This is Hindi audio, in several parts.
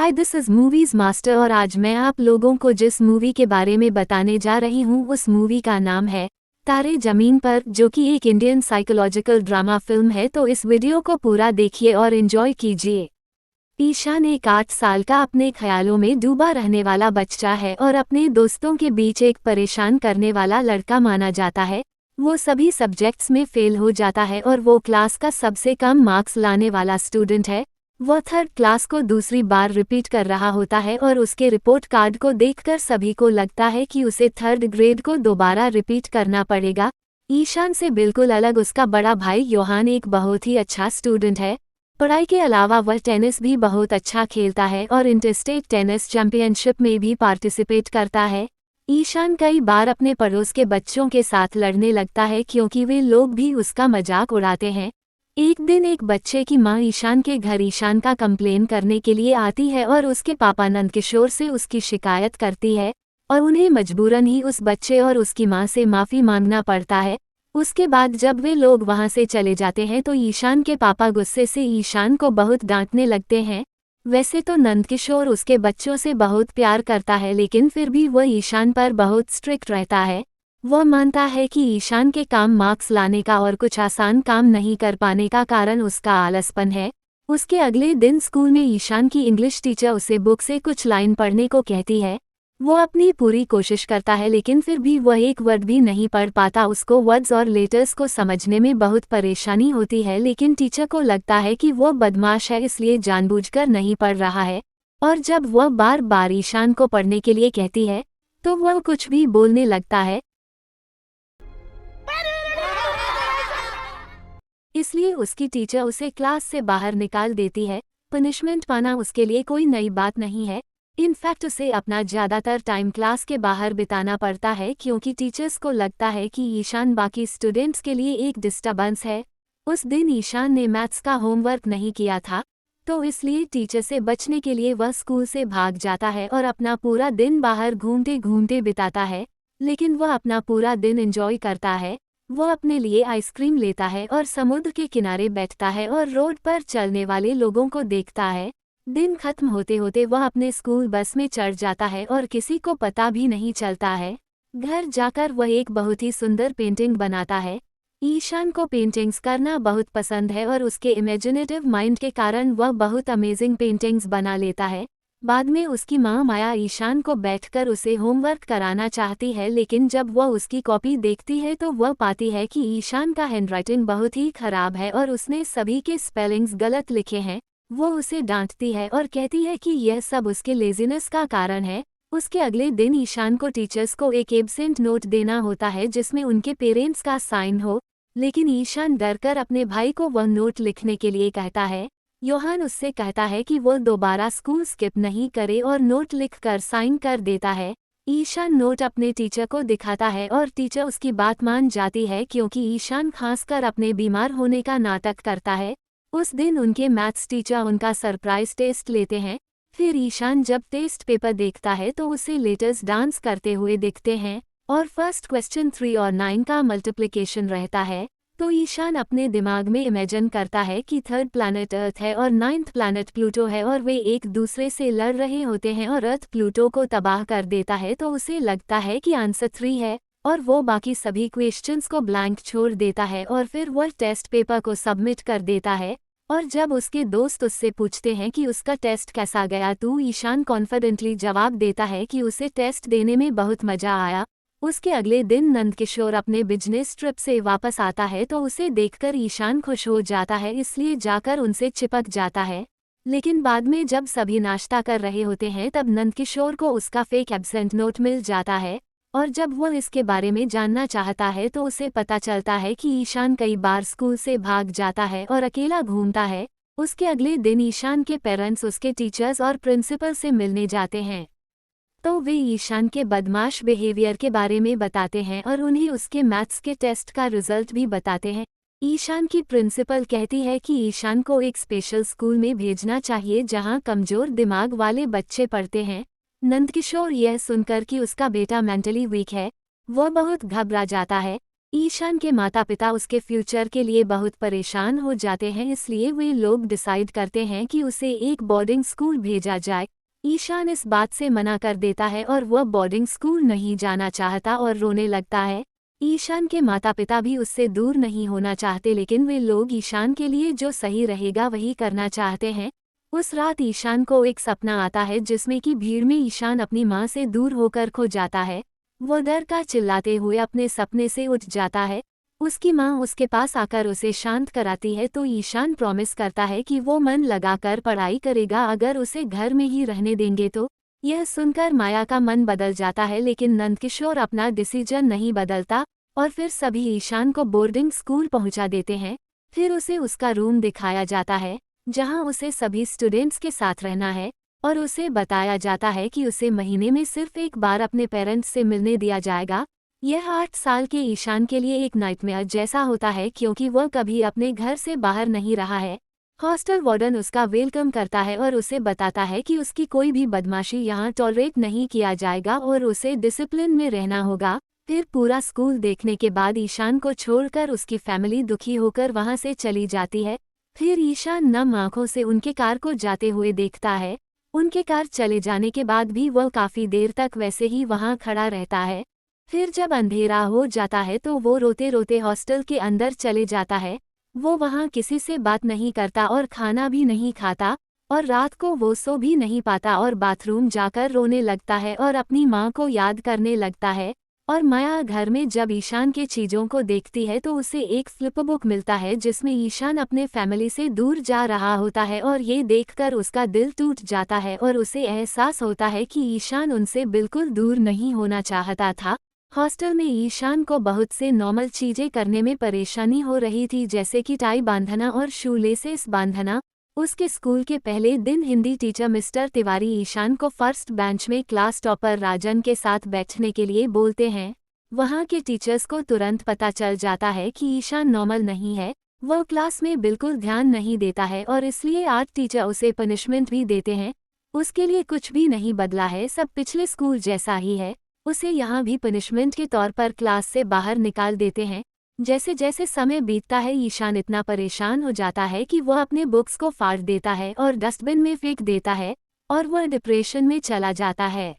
Hi, this is movies master और आज मैं आप लोगों को जिस मूवी के बारे में बताने जा रही हूँ उस मूवी का नाम है तारे जमीन पर, जो कि एक इंडियन साइकोलॉजिकल ड्रामा फिल्म है। तो इस वीडियो को पूरा देखिए और एंजॉय कीजिए। ईशान एक 8 साल का अपने ख्यालों में डूबा रहने वाला बच्चा है और अपने दोस्तों के बीच एक परेशान करने वाला लड़का माना जाता है। वो सभी सब्जेक्ट्स में फेल हो जाता है और वो क्लास का सबसे कम मार्क्स लाने वाला स्टूडेंट है। वह थर्ड क्लास को दूसरी बार रिपीट कर रहा होता है और उसके रिपोर्ट कार्ड को देखकर सभी को लगता है कि उसे थर्ड ग्रेड को दोबारा रिपीट करना पड़ेगा। ईशान से बिल्कुल अलग उसका बड़ा भाई योहान एक बहुत ही अच्छा स्टूडेंट है। पढ़ाई के अलावा वह टेनिस भी बहुत अच्छा खेलता है और इंटरस्टेट टेनिस चैंपियनशिप में भी पार्टिसिपेट करता है। ईशान कई बार अपने पड़ोस के बच्चों के साथ लड़ने लगता है क्योंकि वे लोग भी उसका मजाक उड़ाते हैं। एक दिन एक बच्चे की मां ईशान के घर ईशान का कंप्लेन करने के लिए आती है और उसके पापा नंदकिशोर से उसकी शिकायत करती है और उन्हें मजबूरन ही उस बच्चे और उसकी मां से माफ़ी मांगना पड़ता है। उसके बाद जब वे लोग वहां से चले जाते हैं तो ईशान के पापा गुस्से से ईशान को बहुत डांटने लगते हैं। वैसे तो नंदकिशोर उसके बच्चों से बहुत प्यार करता है, लेकिन फिर भी वह ईशान पर बहुत स्ट्रिक्ट रहता है। वह मानता है कि ईशान के काम मार्क्स लाने का और कुछ आसान काम नहीं कर पाने का कारण उसका आलसपन है। उसके अगले दिन स्कूल में ईशान की इंग्लिश टीचर उसे बुक से कुछ लाइन पढ़ने को कहती है। वो अपनी पूरी कोशिश करता है, लेकिन फिर भी वह एक वर्ड भी नहीं पढ़ पाता। उसको वर्ड्स और लेटर्स को समझने में बहुत परेशानी होती है, लेकिन टीचर को लगता है कि वह बदमाश है, इसलिए जानबूझकर नहीं पढ़ रहा है। और जब वह बार बार ईशान को पढ़ने के लिए कहती है तो वह कुछ भी बोलने लगता है। इसलिए उसकी टीचर उसे क्लास से बाहर निकाल देती है। पनिशमेंट पाना उसके लिए कोई नई बात नहीं है। इनफैक्ट उसे अपना ज़्यादातर टाइम क्लास के बाहर बिताना पड़ता है क्योंकि टीचर्स को लगता है कि ईशान बाकी स्टूडेंट्स के लिए एक डिस्टर्बेंस है। उस दिन ईशान ने मैथ्स का होमवर्क नहीं किया था, तो इसलिए टीचर से बचने के लिए वह स्कूल से भाग जाता है और अपना पूरा दिन बाहर घूमते घूमते बिताता है। लेकिन वह अपना पूरा दिन एंजॉय करता है। वह अपने लिए आइसक्रीम लेता है और समुद्र के किनारे बैठता है और रोड पर चलने वाले लोगों को देखता है। दिन खत्म होते होते वह अपने स्कूल बस में चढ़ जाता है और किसी को पता भी नहीं चलता है। घर जाकर वह एक बहुत ही सुंदर पेंटिंग बनाता है। ईशान को पेंटिंग्स करना बहुत पसंद है और उसके इमेजिनेटिव माइंड के कारण वह बहुत अमेजिंग पेंटिंग्स बना लेता है। बाद में उसकी मां माया ईशान को बैठकर उसे होमवर्क कराना चाहती है, लेकिन जब वह उसकी कॉपी देखती है तो वह पाती है कि ईशान का हैंडराइटिंग बहुत ही खराब है और उसने सभी के स्पेलिंग्स गलत लिखे हैं। वो उसे डांटती है और कहती है कि यह सब उसके लेजीनेस का कारण है। उसके अगले दिन ईशान को टीचर्स को एक एब्सेंट नोट देना होता है जिसमें उनके पेरेंट्स का साइन हो, लेकिन ईशान डरकर अपने भाई को वह नोट लिखने के लिए कहता है। योहान उससे कहता है कि वो दोबारा स्कूल स्किप नहीं करे और नोट लिखकर साइन कर देता है। ईशान नोट अपने टीचर को दिखाता है और टीचर उसकी बात मान जाती है क्योंकि ईशान खासकर अपने बीमार होने का नाटक करता है। उस दिन उनके मैथ्स टीचर उनका सरप्राइज टेस्ट लेते हैं। फिर ईशान जब टेस्ट पेपर देखता है तो उसे लेटर्स डांस करते हुए दिखते हैं और फर्स्ट क्वेश्चन 3 और 9 का मल्टीप्लिकेशन रहता है। तो ईशान अपने दिमाग में इमेजिन करता है कि थर्ड प्लैनेट अर्थ है और 9th प्लैनेट प्लूटो है और वे एक दूसरे से लड़ रहे होते हैं और अर्थ प्लूटो को तबाह कर देता है। तो उसे लगता है कि आंसर 3 है और वो बाकी सभी क्वेश्चंस को ब्लैंक छोड़ देता है और फिर वह टेस्ट पेपर को सबमिट कर देता है। और जब उसके दोस्त उससे पूछते हैं कि उसका टेस्ट कैसा गया तो ईशान कॉन्फिडेंटली जवाब देता है कि उसे टेस्ट देने में बहुत मजा आया। उसके अगले दिन नंदकिशोर अपने बिजनेस ट्रिप से वापस आता है तो उसे देखकर ईशान खुश हो जाता है, इसलिए जाकर उनसे चिपक जाता है। लेकिन बाद में जब सभी नाश्ता कर रहे होते हैं तब नंदकिशोर को उसका फेक एब्सेंट नोट मिल जाता है और जब वह इसके बारे में जानना चाहता है तो उसे पता चलता है कि ईशान कई बार स्कूल से भाग जाता है और अकेला घूमता है। उसके अगले दिन ईशान के पेरेंट्स उसके टीचर्स और प्रिंसिपल से मिलने जाते हैं, तो वे ईशान के बदमाश बिहेवियर के बारे में बताते हैं और उन्हें उसके मैथ्स के टेस्ट का रिजल्ट भी बताते हैं। ईशान की प्रिंसिपल कहती है कि ईशान को एक स्पेशल स्कूल में भेजना चाहिए जहां कमजोर दिमाग वाले बच्चे पढ़ते हैं। नंदकिशोर यह सुनकर कि उसका बेटा मेंटली वीक है, वह बहुत घबरा जाता है। ईशान के माता पिता उसके फ्यूचर के लिए बहुत परेशान हो जाते हैं, इसलिए वे लोग डिसाइड करते हैं कि उसे एक बोर्डिंग स्कूल भेजा जाए। ईशान इस बात से मना कर देता है और वह बोर्डिंग स्कूल नहीं जाना चाहता और रोने लगता है। ईशान के माता पिता भी उससे दूर नहीं होना चाहते, लेकिन वे लोग ईशान के लिए जो सही रहेगा वही करना चाहते हैं। उस रात ईशान को एक सपना आता है जिसमें कि भीड़ में ईशान अपनी माँ से दूर होकर खो जाता है। वो डर का चिल्लाते हुए अपने सपने से उठ जाता है। उसकी माँ उसके पास आकर उसे शांत कराती है तो ईशान प्रॉमिस करता है कि वो मन लगाकर पढ़ाई करेगा अगर उसे घर में ही रहने देंगे तो। यह सुनकर माया का मन बदल जाता है, लेकिन नंदकिशोर अपना डिसीजन नहीं बदलता और फिर सभी ईशान को बोर्डिंग स्कूल पहुंचा देते हैं। फिर उसे उसका रूम दिखाया जाता है जहां उसे सभी स्टूडेंट्स के साथ रहना है और उसे बताया जाता है कि उसे महीने में सिर्फ एक बार अपने पेरेंट्स से मिलने दिया जाएगा। यह 8 साल के ईशान के लिए एक नाइटमेयर जैसा होता है क्योंकि वह कभी अपने घर से बाहर नहीं रहा है। हॉस्टल वार्डन उसका वेलकम करता है और उसे बताता है कि उसकी कोई भी बदमाशी यहाँ टॉलरेट नहीं किया जाएगा और उसे डिसिप्लिन में रहना होगा। फिर पूरा स्कूल देखने के बाद ईशान को छोड़कर उसकी फैमिली दुखी होकर वहां से चली जाती है। फिर ईशान नम आंखों से उनके कार को जाते हुए देखता है। उनके कार चले जाने के बाद भी वह काफी देर तक वैसे ही वहां खड़ा रहता है। फिर जब अंधेरा हो जाता है तो वो रोते रोते हॉस्टल के अंदर चले जाता है। वो वहां किसी से बात नहीं करता और खाना भी नहीं खाता और रात को वो सो भी नहीं पाता और बाथरूम जाकर रोने लगता है और अपनी माँ को याद करने लगता है। और माया घर में जब ईशान के चीज़ों को देखती है तो उसे एक फ्लिप बुक मिलता है जिसमें ईशान अपने फैमिली से दूर जा रहा होता है और ये देखकर उसका दिल टूट जाता है और उसे एहसास होता है कि ईशान उनसे बिल्कुल दूर नहीं होना चाहता था। हॉस्टल में ईशान को बहुत से नॉर्मल चीज़ें करने में परेशानी हो रही थी, जैसे कि टाई बांधना और शूलेसेस बांधना। उसके स्कूल के पहले दिन हिंदी टीचर मिस्टर तिवारी ईशान को फर्स्ट बेंच में क्लास टॉपर राजन के साथ बैठने के लिए बोलते हैं। वहाँ के टीचर्स को तुरंत पता चल जाता है कि ईशान नॉर्मल नहीं है। वह क्लास में बिल्कुल ध्यान नहीं देता है और इसलिए आर्ट टीचर उसे पनिशमेंट भी देते हैं। उसके लिए कुछ भी नहीं बदला है, सब पिछले स्कूल जैसा ही है। उसे यहाँ भी पनिशमेंट के तौर पर क्लास से बाहर निकाल देते हैं। जैसे जैसे समय बीतता है ईशान इतना परेशान हो जाता है कि वह अपने बुक्स को फाड़ देता है और डस्टबिन में फेंक देता है और वह डिप्रेशन में चला जाता है।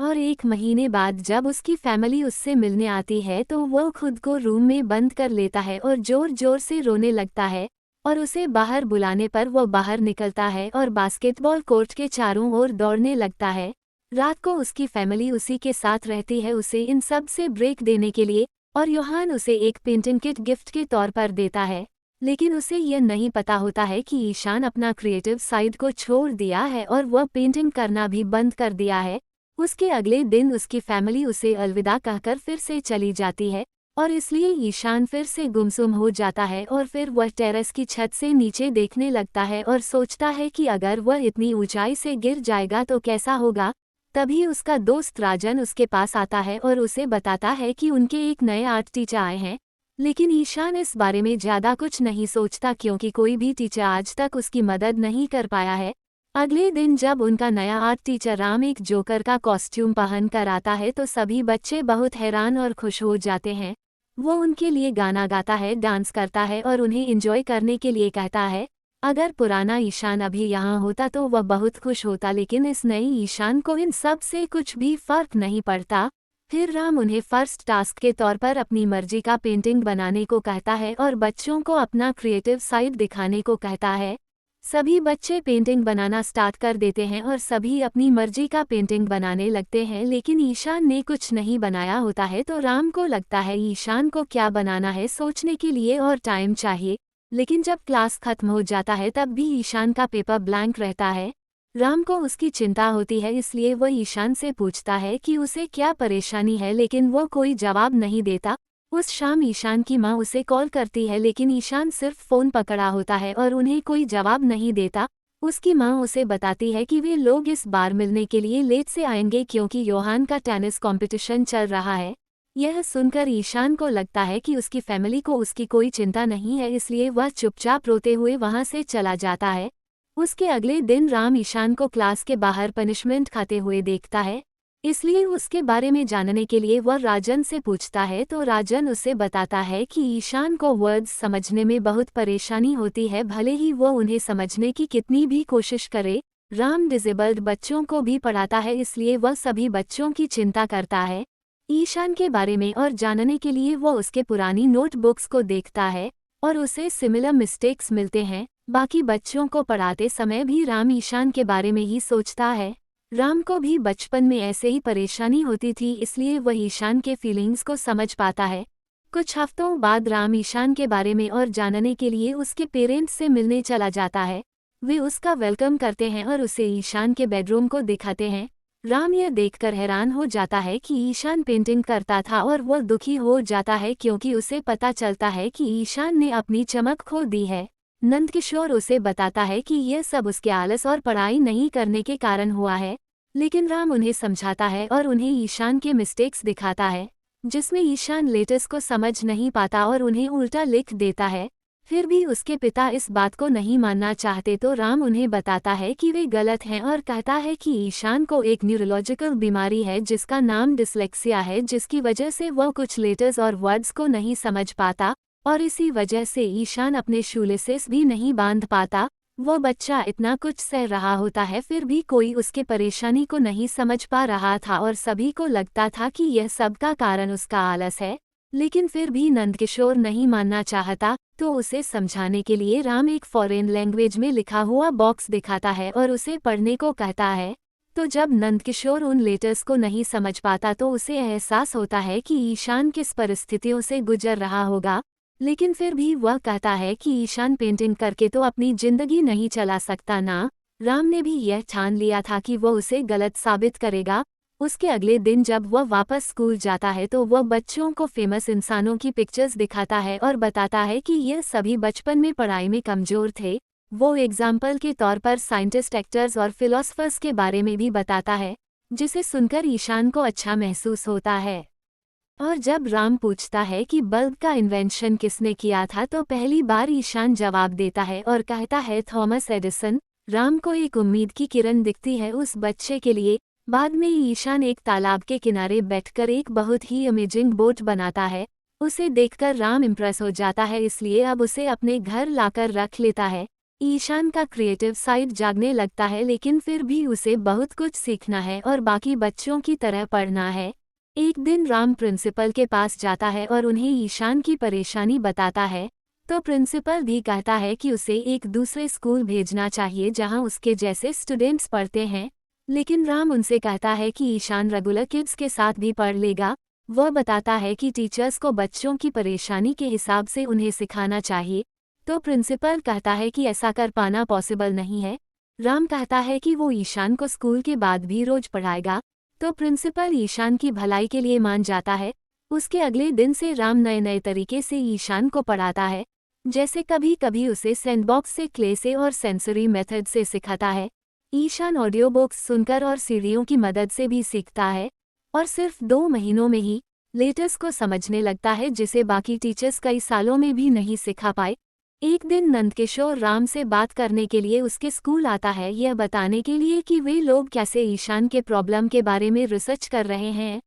और 1 महीने बाद जब उसकी फैमिली उससे मिलने आती है तो वह खुद को रूम में बंद कर लेता है और जोर जोर से रोने लगता है और उसे बाहर बुलाने पर वह बाहर निकलता है और बास्केटबॉल कोर्ट के चारों ओर दौड़ने लगता है। रात को उसकी फैमिली उसी के साथ रहती है उसे इन सब से ब्रेक देने के लिए, और योहान उसे एक पेंटिंग किट गिफ्ट के तौर पर देता है। लेकिन उसे यह नहीं पता होता है कि ईशान अपना क्रिएटिव साइड को छोड़ दिया है और वह पेंटिंग करना भी बंद कर दिया है। उसके अगले दिन उसकी फैमिली उसे अलविदा कहकर फिर से चली जाती है और इसलिए ईशान फिर से गुमसुम हो जाता है और फिर वह टेरेस की छत से नीचे देखने लगता है और सोचता है कि अगर वह इतनी ऊंचाई से गिर जाएगा तो कैसा होगा। तभी उसका दोस्त राजन उसके पास आता है और उसे बताता है कि उनके एक नए आर्ट टीचर आए हैं। लेकिन ईशान इस बारे में ज़्यादा कुछ नहीं सोचता क्योंकि कोई भी टीचर आज तक उसकी मदद नहीं कर पाया है। अगले दिन जब उनका नया आर्ट टीचर राम एक जोकर का कॉस्ट्यूम पहन कर आता है तो सभी बच्चे बहुत हैरान और खुश हो जाते हैं। वो उनके लिए गाना गाता है, डांस करता है और उन्हें एंजॉय करने के लिए कहता है। अगर पुराना ईशान अभी यहाँ होता तो वह बहुत खुश होता, लेकिन इस नई ईशान को इन सब से कुछ भी फर्क नहीं पड़ता। फिर राम उन्हें फर्स्ट टास्क के तौर पर अपनी मर्जी का पेंटिंग बनाने को कहता है और बच्चों को अपना क्रिएटिव साइड दिखाने को कहता है। सभी बच्चे पेंटिंग बनाना स्टार्ट कर देते हैं और सभी अपनी मर्जी का पेंटिंग बनाने लगते हैं, लेकिन ईशान ने कुछ नहीं बनाया होता है तो राम को लगता है ईशान को क्या बनाना है सोचने के लिए और टाइम चाहिए। लेकिन जब क्लास खत्म हो जाता है तब भी ईशान का पेपर ब्लैंक रहता है। राम को उसकी चिंता होती है, इसलिए वह ईशान से पूछता है कि उसे क्या परेशानी है, लेकिन वह कोई जवाब नहीं देता। उस शाम ईशान की माँ उसे कॉल करती है, लेकिन ईशान सिर्फ फ़ोन पकड़ा होता है और उन्हें कोई जवाब नहीं देता। उसकी माँ उसे बताती है कि वे लोग इस बार मिलने के लिए लेट से आएंगे क्योंकि योहान का टेनिस कॉम्पिटिशन चल रहा है। यह सुनकर ईशान को लगता है कि उसकी फैमिली को उसकी कोई चिंता नहीं है, इसलिए वह चुपचाप रोते हुए वहां से चला जाता है। उसके अगले दिन राम ईशान को क्लास के बाहर पनिशमेंट खाते हुए देखता है। इसलिए उसके बारे में जानने के लिए वह राजन से पूछता है तो राजन उसे बताता है कि ईशान को वर्ड्स समझने में बहुत परेशानी होती है, भले ही वो उन्हें समझने की कितनी भी कोशिश करे। राम डिसेबल्ड बच्चों को भी पढ़ाता है, इसलिए वह सभी बच्चों की चिंता करता है। ईशान के बारे में और जानने के लिए वो उसके पुरानी नोटबुक्स को देखता है और उसे सिमिलर मिस्टेक्स मिलते हैं। बाकी बच्चों को पढ़ाते समय भी राम ईशान के बारे में ही सोचता है। राम को भी बचपन में ऐसे ही परेशानी होती थी, इसलिए वह ईशान के फीलिंग्स को समझ पाता है। कुछ हफ्तों बाद राम ईशान के बारे में और जानने के लिए उसके पेरेंट्स से मिलने चला जाता है। वे उसका वेलकम करते हैं और उसे ईशान के बेडरूम को दिखाते हैं। राम यह देखकर हैरान हो जाता है कि ईशान पेंटिंग करता था और वह दुखी हो जाता है क्योंकि उसे पता चलता है कि ईशान ने अपनी चमक खो दी है। नंदकिशोर उसे बताता है कि यह सब उसके आलस और पढ़ाई नहीं करने के कारण हुआ है, लेकिन राम उन्हें समझाता है और उन्हें ईशान के मिस्टेक्स दिखाता है, जिसमें ईशान लेटर्स को समझ नहीं पाता और उन्हें उल्टा लिख देता है। फिर भी उसके पिता इस बात को नहीं मानना चाहते तो राम उन्हें बताता है कि वे गलत हैं और कहता है कि ईशान को एक न्यूरोलॉजिकल बीमारी है जिसका नाम डिसलेक्सिया है, जिसकी वजह से वह कुछ लेटर्स और वर्ड्स को नहीं समझ पाता और इसी वजह से ईशान अपने शूलेसेस भी नहीं बांध पाता। वो बच्चा इतना कुछ सह रहा होता है, फिर भी कोई उसके परेशानी को नहीं समझ पा रहा था और सभी को लगता था कि यह सब का कारण उसका आलस है। लेकिन फिर भी नंदकिशोर नहीं मानना चाहता, तो उसे समझाने के लिए राम एक फॉरेन लैंग्वेज में लिखा हुआ बॉक्स दिखाता है और उसे पढ़ने को कहता है। तो जब नंदकिशोर उन लेटर्स को नहीं समझ पाता तो उसे एहसास होता है कि ईशान किस परिस्थितियों से गुजर रहा होगा, लेकिन फिर भी वह कहता है कि ईशान पेंटिंग करके तो अपनी जिंदगी नहीं चला सकता ना। राम ने भी यह ठान लिया था कि वह उसे गलत साबित करेगा। उसके अगले दिन जब वह वापस स्कूल जाता है तो वह बच्चों को फेमस इंसानों की पिक्चर्स दिखाता है और बताता है कि यह सभी बचपन में पढ़ाई में कमजोर थे। वो एग्जाम्पल के तौर पर साइंटिस्ट, एक्टर्स और फिलोसफर्स के बारे में भी बताता है, जिसे सुनकर ईशान को अच्छा महसूस होता है। और जब राम पूछता है कि बल्ब का इन्वेंशन किसने किया था तो पहली बार ईशान जवाब देता है और कहता है थॉमस एडिसन। राम को एक उम्मीद की किरण दिखती है उस बच्चे के लिए। बाद में ईशान एक तालाब के किनारे बैठकर एक बहुत ही अमेजिंग बोट बनाता है। उसे देखकर राम इम्प्रेस हो जाता है, इसलिए अब उसे अपने घर लाकर रख लेता है। ईशान का क्रिएटिव साइड जागने लगता है, लेकिन फिर भी उसे बहुत कुछ सीखना है और बाकी बच्चों की तरह पढ़ना है। एक दिन राम प्रिंसिपल के पास जाता है और उन्हें ईशान की परेशानी बताता है, तो प्रिंसिपल भी कहता है कि उसे एक दूसरे स्कूल भेजना चाहिए जहां उसके जैसे स्टूडेंट्स पढ़ते हैं। लेकिन राम उनसे कहता है कि ईशान रेगुलर किड्स के साथ भी पढ़ लेगा। वह बताता है कि टीचर्स को बच्चों की परेशानी के हिसाब से उन्हें सिखाना चाहिए, तो प्रिंसिपल कहता है कि ऐसा कर पाना पॉसिबल नहीं है। राम कहता है कि वो ईशान को स्कूल के बाद भी रोज पढ़ाएगा, तो प्रिंसिपल ईशान की भलाई के लिए मान जाता है। उसके अगले दिन से राम नए नए तरीके से ईशान को पढ़ाता है, जैसे कभी कभी उसे सैंडबॉक्स से, क्ले से और सेंसरी मेथड से सिखाता है। ईशान ऑडियो बुक्स सुनकर और सीढ़ियों की मदद से भी सीखता है और सिर्फ 2 महीनों में ही लेटर्स को समझने लगता है, जिसे बाकी टीचर्स कई सालों में भी नहीं सिखा पाए। एक दिन नंदकिशोर राम से बात करने के लिए उसके स्कूल आता है, यह बताने के लिए कि वे लोग कैसे ईशान के प्रॉब्लम के बारे में रिसर्च कर रहे हैं,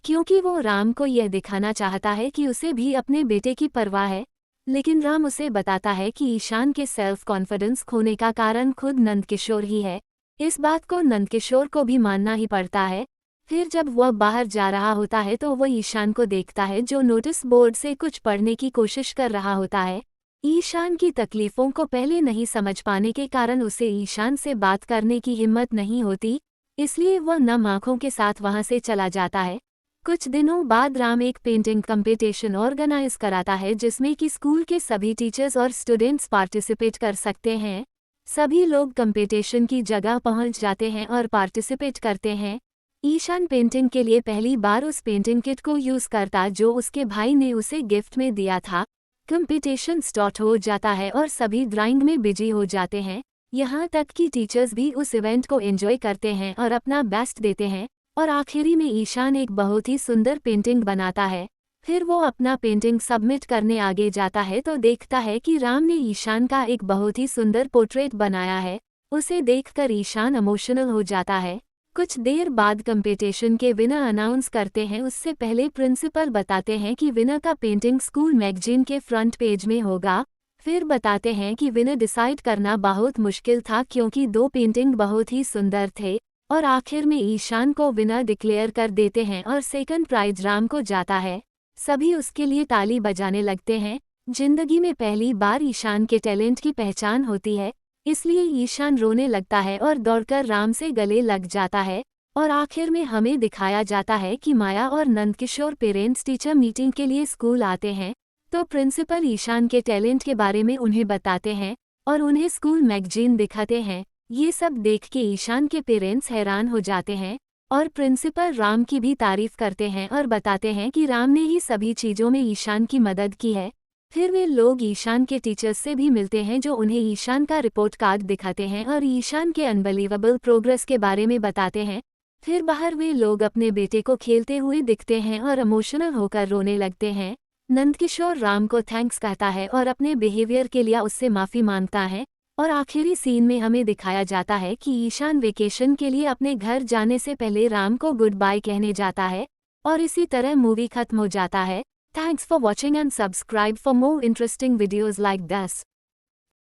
क्योंकि वो राम को यह दिखाना चाहता है कि उसे भी अपने बेटे की परवाह है। लेकिन राम उसे बताता है कि ईशान के सेल्फ कॉन्फिडेंस खोने का कारण खुद नंदकिशोर ही है। इस बात को नंदकिशोर को भी मानना ही पड़ता है। फिर जब वह बाहर जा रहा होता है तो वह ईशान को देखता है, जो नोटिस बोर्ड से कुछ पढ़ने की कोशिश कर रहा होता है। ईशान की तकलीफों को पहले नहीं समझ पाने के कारण उसे ईशान से बात करने की हिम्मत नहीं होती, इसलिए वह नम आंखों के साथ वहां से चला जाता है। कुछ दिनों बाद राम एक पेंटिंग कंपटीशन ऑर्गेनाइज कराता है, जिसमें कि स्कूल के सभी टीचर्स और स्टूडेंट्स पार्टिसिपेट कर सकते हैं। सभी लोग कंपटीशन की जगह पहुंच जाते हैं और पार्टिसिपेट करते हैं। ईशान पेंटिंग के लिए पहली बार उस पेंटिंग किट को यूज करता जो उसके भाई ने उसे गिफ्ट में दिया था। कंपटीशन स्टार्ट हो जाता है और सभी ड्राइंग में बिजी हो जाते हैं। यहाँ तक कि टीचर्स भी उस इवेंट को एंजॉय करते हैं और अपना बेस्ट देते हैं। और आखिरी में ईशान एक बहुत ही सुंदर पेंटिंग बनाता है। फिर वो अपना पेंटिंग सबमिट करने आगे जाता है तो देखता है कि राम ने ईशान का एक बहुत ही सुंदर पोर्ट्रेट बनाया है। उसे देखकर ईशान इमोशनल हो जाता है। कुछ देर बाद कंपटीशन के विनर अनाउंस करते हैं। उससे पहले प्रिंसिपल बताते हैं कि विनर का पेंटिंग स्कूल मैगजीन के फ्रंट पेज में होगा। फिर बताते हैं कि विनर डिसाइड करना बहुत मुश्किल था क्योंकि दो पेंटिंग बहुत ही सुंदर थे, और आखिर में ईशान को विनर डिक्लेयर कर देते हैं और सेकंड प्राइज राम को जाता है। सभी उसके लिए ताली बजाने लगते हैं। जिंदगी में पहली बार ईशान के टैलेंट की पहचान होती है, इसलिए ईशान रोने लगता है और दौड़कर राम से गले लग जाता है। और आखिर में हमें दिखाया जाता है कि माया और नंदकिशोर पेरेंट्स टीचर मीटिंग के लिए स्कूल आते हैं, तो प्रिंसिपल ईशान के टैलेंट के बारे में उन्हें बताते हैं और उन्हें स्कूल मैगजीन दिखाते हैं। ये सब देख के ईशान के पेरेंट्स हैरान हो जाते हैं और प्रिंसिपल राम की भी तारीफ करते हैं और बताते हैं कि राम ने ही सभी चीज़ों में ईशान की मदद की है। फिर वे लोग ईशान के टीचर्स से भी मिलते हैं जो उन्हें ईशान का रिपोर्ट कार्ड दिखाते हैं और ईशान के अनबिलीवेबल प्रोग्रेस के बारे में बताते हैं। फिर बाहर वे लोग अपने बेटे को खेलते हुए दिखते हैं और इमोशनल होकर रोने लगते हैं। नंदकिशोर राम को थैंक्स कहता है और अपने बिहेवियर के लिए उससे माफ़ी मांगता है। और आखिरी सीन में हमें दिखाया जाता है कि ईशान वेकेशन के लिए अपने घर जाने से पहले राम को गुड बाय कहने जाता है, और इसी तरह मूवी खत्म हो जाता है। Thanks for watching and subscribe for more interesting videos like this.